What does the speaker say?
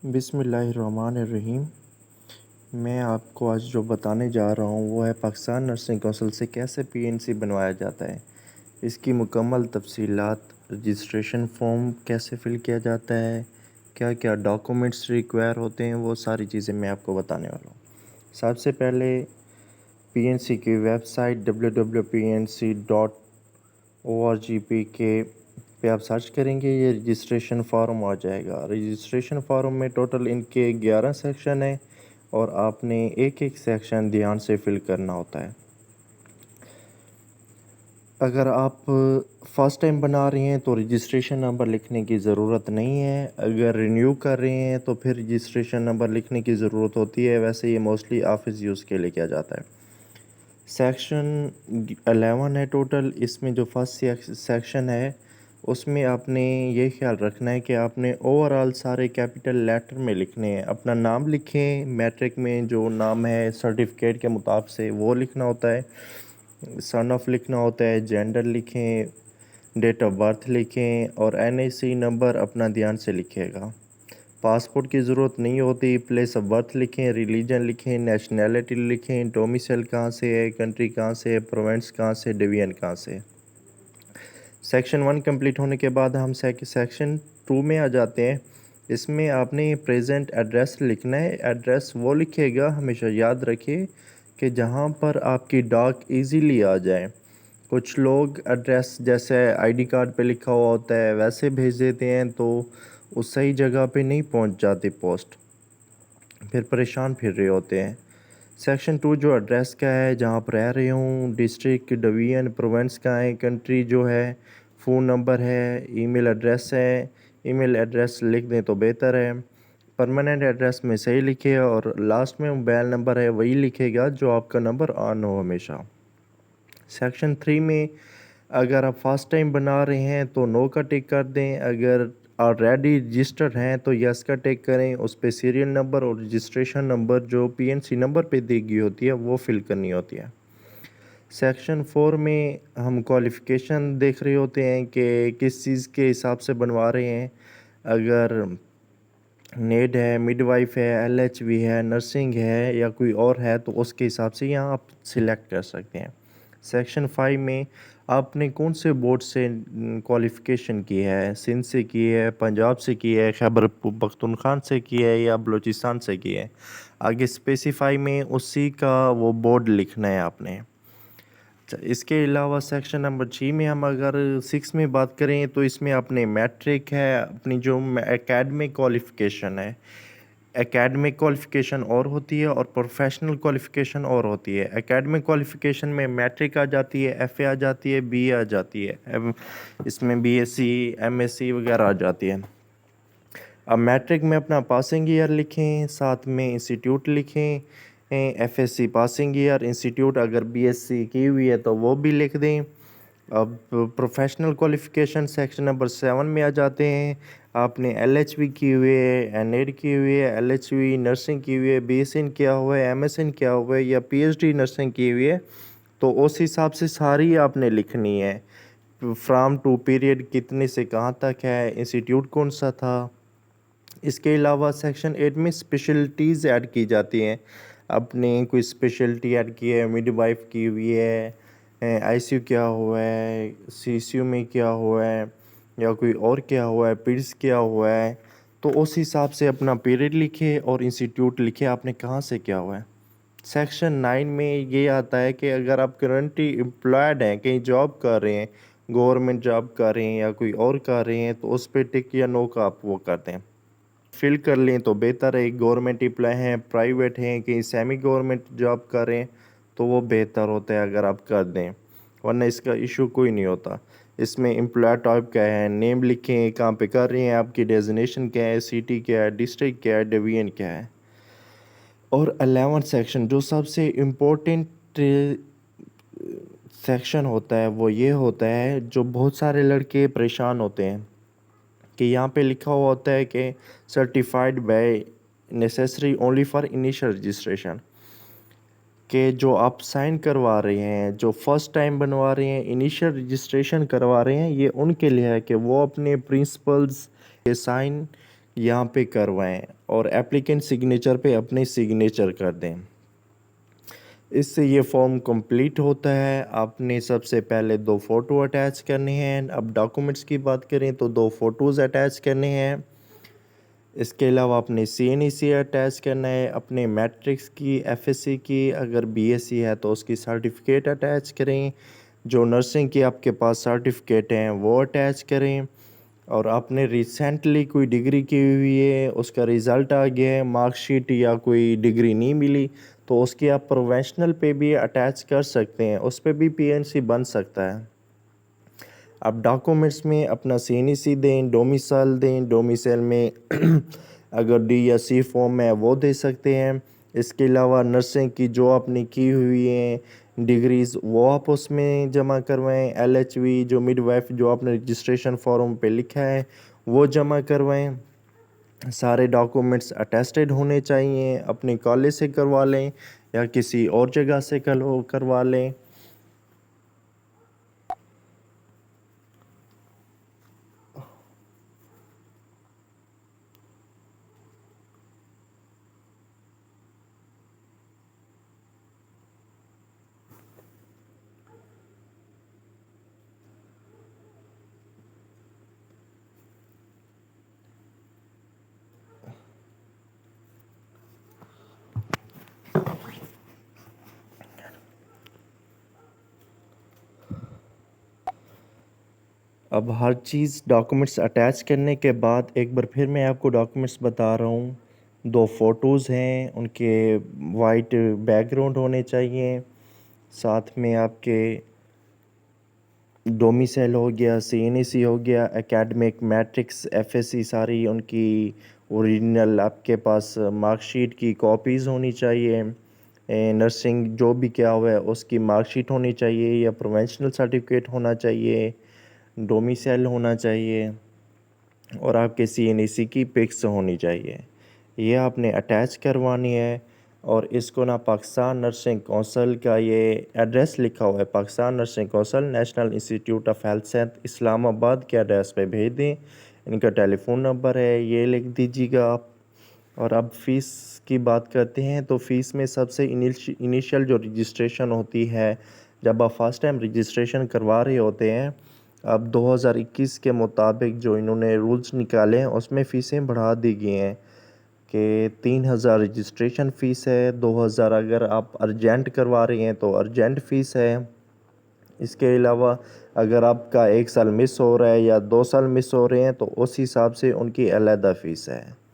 बिस्मिल्लाहिर्रहमानिर्रहीम। मैं आपको आज जो बताने जा रहा हूँ वो है पाकिस्तान नर्सिंग कौंसिल से कैसे पीएनसी बनवाया जाता है। इसकी मुकम्मल तफसीलात, रजिस्ट्रेशन फ़ॉर्म कैसे फ़िल किया जाता है, क्या क्या डॉक्यूमेंट्स रिक्वायर होते हैं, वो सारी चीज़ें मैं आपको बताने वाला हूँ। सबसे पहले पीएनसी की वेबसाइट www.pnc.org पे आप सर्च करेंगे, ये रजिस्ट्रेशन फार्म आ जाएगा। रजिस्ट्रेशन फार्म में टोटल इनके 11 सेक्शन है और आपने एक एक सेक्शन ध्यान से फिल करना होता है। अगर आप फ़र्स्ट टाइम बना रहे हैं तो रजिस्ट्रेशन नंबर लिखने की ज़रूरत नहीं है। अगर रिन्यू कर रहे हैं तो फिर रजिस्ट्रेशन नंबर लिखने की ज़रूरत होती है। वैसे ये मोस्टली ऑफिस यूज़ के लिए किया जाता है। सेक्शन 11 है टोटल। इसमें जो फर्स्ट सेक्शन है उसमें आपने ये ख्याल रखना है कि आपने ओवरऑल सारे कैपिटल लेटर में लिखने हैं। अपना नाम लिखें, मैट्रिक में जो नाम है सर्टिफिकेट के मुताबिक से वो लिखना होता है, सन ऑफ लिखना होता है, जेंडर लिखें, डेट ऑफ बर्थ लिखें और एनआईसी नंबर अपना ध्यान से लिखिएगा। पासपोर्ट की ज़रूरत नहीं होती। प्लेस ऑफ बर्थ लिखें, रिलीजन लिखें, नेशनैलिटी लिखें, डोमिसाइल कहाँ से है, कंट्री कहाँ से है, प्रोविंस कहाँ से, डिवीज़न कहाँ से है। सेक्शन 1 कंप्लीट होने के बाद हम सेक्शन 2 में आ जाते हैं। इसमें आपने प्रेजेंट एड्रेस लिखना है। एड्रेस वो लिखिएगा, हमेशा याद रखिए कि जहाँ पर आपकी डाक इजीली आ जाए। कुछ लोग एड्रेस जैसे आईडी कार्ड पे लिखा हुआ होता है वैसे भेज देते हैं तो उस सही जगह पे नहीं पहुंच जाती पोस्ट, फिर परेशान फिर रहे होते हैं। सेक्शन 2 जो एड्रेस का है, जहाँ पर रह रहे हूँ, डिस्ट्रिक्ट, डिवीज़न, प्रोविंस का है, कंट्री जो है, फ़ोन नंबर है, ईमेल एड्रेस है। ईमेल एड्रेस लिख दें तो बेहतर है। परमानेंट एड्रेस में सही लिखे और लास्ट में मोबाइल नंबर है वही लिखेगा जो आपका नंबर ऑन हो हमेशा। सेक्शन 3 में अगर आप फर्स्ट टाइम बना रहे हैं तो नो का टिक कर दें। अगर ऑलरेडी रजिस्टर्ड हैं तो यस का टिक करें। उस पर सीरियल नंबर और रजिस्ट्रेशन नंबर जो पीएनसी नंबर पे दी गई होती है वो फिल करनी होती है। सेक्शन 4 में हम क्वालिफ़िकेशन देख रहे होते हैं कि किस चीज़ के हिसाब से बनवा रहे हैं। अगर नेट है, मिडवाइफ है, एलएचवी है, नर्सिंग है या कोई और है तो उसके हिसाब से यहाँ आप सिलेक्ट कर सकते हैं। सेक्शन 5 में आपने कौन से बोर्ड से क्वालिफ़िकेशन की है, सिंध से की है, पंजाब से की है, खैबर पख्तूनख्वा से की है या बलूचिस्तान से की है। आगे स्पेसिफाई में उसी का वो बोर्ड लिखना है आपने। अच्छा, इसके अलावा सेक्शन नंबर 6 में हम अगर 6 में बात करें तो इसमें अपने मैट्रिक है, अपनी जो एकेडमिक क्वालिफ़िकेशन है। एकेडमिक क्वालिफ़िकेशन और होती है और प्रोफेशनल क्वालिफ़िकेशन और होती है। एकेडमिक क्वालिफ़िकेशन में मैट्रिक आ जाती है, एफ़ए आ जाती है, बीए आ जाती है। इसमें बीएससी, एमएससी वगैरह आ जाती है। अब मैट्रिक में अपना पासिंग ईयर लिखें, साथ में इंस्टीट्यूट लिखें। एफएससी पासिंग ईयर, इंस्टीट्यूट अगर बीएससी की हुई है तो वो भी लिख दें। अब प्रोफेशनल क्वालिफ़िकेशन सेक्शन नंबर 7 में आ जाते हैं। आपने एलएचवी की हुई है, एनएड की हुई है, एलएचवी नर्सिंग की हुई है, बीएसएन किया हुआ है, एमएसएन किया हुआ है या पीएचडी नर्सिंग की हुई है तो उस हिसाब से सारी आपने लिखनी है। फ्रॉम टू पीरियड कितने से कहाँ तक है, इंस्टीट्यूट कौन सा था। इसके अलावा सेक्शन 8 में स्पेशलिटीज़ ऐड की जाती हैं। आपने कोई स्पेशलिटी ऐड की है, मिडवाइफ की हुई है, आईसीयू क्या हुआ है, सीसीयू में क्या हुआ है या कोई और क्या हुआ है, पीड्स क्या हुआ है, तो उस हिसाब से अपना पीरियड लिखे और इंस्टीट्यूट लिखे आपने कहाँ से क्या हुआ है। सेक्शन 9 में ये आता है कि अगर आप करंटली एम्प्लॉयड हैं, कहीं जॉब कर रहे हैं, गवर्नमेंट जॉब कर रहे हैं या कोई और कर रहे हैं तो उस पर टिक या नो का आप वो कर दें, फिल कर लें तो बेहतर है। गवर्नमेंट एम्प्लॉय हैं, प्राइवेट हैं, कहीं सेमी गवर्नमेंट जॉब करें तो वो बेहतर होता है अगर आप कर दें, वरना इसका इशू कोई नहीं होता। इसमें एम्प्लॉय टाइप क्या है, नेम लिखें, कहाँ पे कर रहे हैं, आपकी डेजिग्नेशन क्या है, सिटी क्या है, डिस्ट्रिक्ट क्या है, डिवीजन क्या है। और 11 सेक्शन जो सबसे इम्पोर्टेंट सेक्शन होता है वो ये होता है, जो बहुत सारे लड़के परेशान होते हैं कि यहाँ पे लिखा हुआ होता है कि certified by necessary only for initial registration, कि जो आप साइन करवा रहे हैं, जो फर्स्ट टाइम बनवा रहे हैं, इनिशियल रजिस्ट्रेशन करवा रहे हैं, ये उनके लिए है कि वो अपने प्रिंसिपल्स के साइन यहाँ पे करवाएं और एप्लीकेंट सिग्नेचर पे अपने सिग्नेचर कर दें। इससे ये फॉर्म कंप्लीट होता है। आपने सबसे पहले 2 फ़ोटो अटैच करने हैं। अब डॉक्यूमेंट्स की बात करें तो 2 फ़ोटोज़ अटैच करने हैं। इसके अलावा आपने सीएनईसी अटैच करना है, अपने मैट्रिक्स की, एफएससी की, अगर बीएससी है तो उसकी सर्टिफिकेट अटैच करें। जो नर्सिंग की आपके पास सर्टिफिकेट हैं वो अटैच करें। और आपने रिसेंटली कोई डिग्री की हुई है, उसका रिज़ल्ट आ गया है, मार्कशीट या कोई डिग्री नहीं मिली, तो उसकी आप प्रोफेशनल पे भी अटैच कर सकते हैं, उस पे भी पीएनसी बन सकता है। आप डॉक्यूमेंट्स में अपना सीएनईसी दें, डोमिसाइल दें, डोमिसाइल में अगर डी या सी फॉर्म है वो दे सकते हैं। इसके अलावा नर्सिंग की जो आपने की हुई है डिग्रीज़ वो आप उसमें जमा करवाएं। एलएचवी जो मिडवाइफ जो आपने रजिस्ट्रेशन फॉर्म पे लिखा है वो जमा करवाएं। सारे डॉक्यूमेंट्स अटेस्टेड होने चाहिए। अपने कॉलेज से करवा लें या किसी और जगह से करवा लें। अब हर चीज़ डॉक्यूमेंट्स अटैच करने के बाद एक बार फिर मैं आपको डॉक्यूमेंट्स बता रहा हूँ। 2 फ़ोटोज़ हैं, उनके वाइट बैकग्राउंड होने चाहिए। साथ में आपके डोमिसाइल हो गया, सीएनईसी हो गया, एकेडमिक, मैट्रिक्स, एफएससी सारी उनकी ओरिजिनल आपके पास मार्कशीट की कॉपीज़ होनी चाहिए। नर्सिंग जो भी किया हुआ है उसकी मार्कशीट होनी चाहिए या प्रोविंशियल सर्टिफिकेट होना चाहिए, डोमिसाइल होना चाहिए और आपके सीएनईसी की पिक्स होनी चाहिए। ये आपने अटैच करवानी है और इसको ना पाकिस्तान नर्सिंग कौंसिल का ये एड्रेस लिखा हुआ है, Pakistan nursing council, national institute of health science, Islamabad के एड्रेस पे भेज दें। इनका टेलीफ़ोन नंबर है, ये लिख दीजिएगा आप। और अब फ़ीस की बात करते हैं तो फ़ीस में सबसे इनिशियल जो रजिस्ट्रेशन होती है, जब आप फर्स्ट टाइम रजिस्ट्रेशन करवा रहे होते हैं, अब 2021 के मुताबिक जो इन्होंने रूल्स निकाले हैं उसमें फ़ीसें बढ़ा दी गई हैं कि 3000 रजिस्ट्रेशन फ़ीस है, 2000 अगर आप अर्जेंट करवा रहे हैं तो अर्जेंट फ़ीस है। इसके अलावा अगर आपका 1 साल मिस हो रहा है या 2 साल मिस हो रहे हैं तो उस हिसाब से उनकी अलहदा फ़ीस है।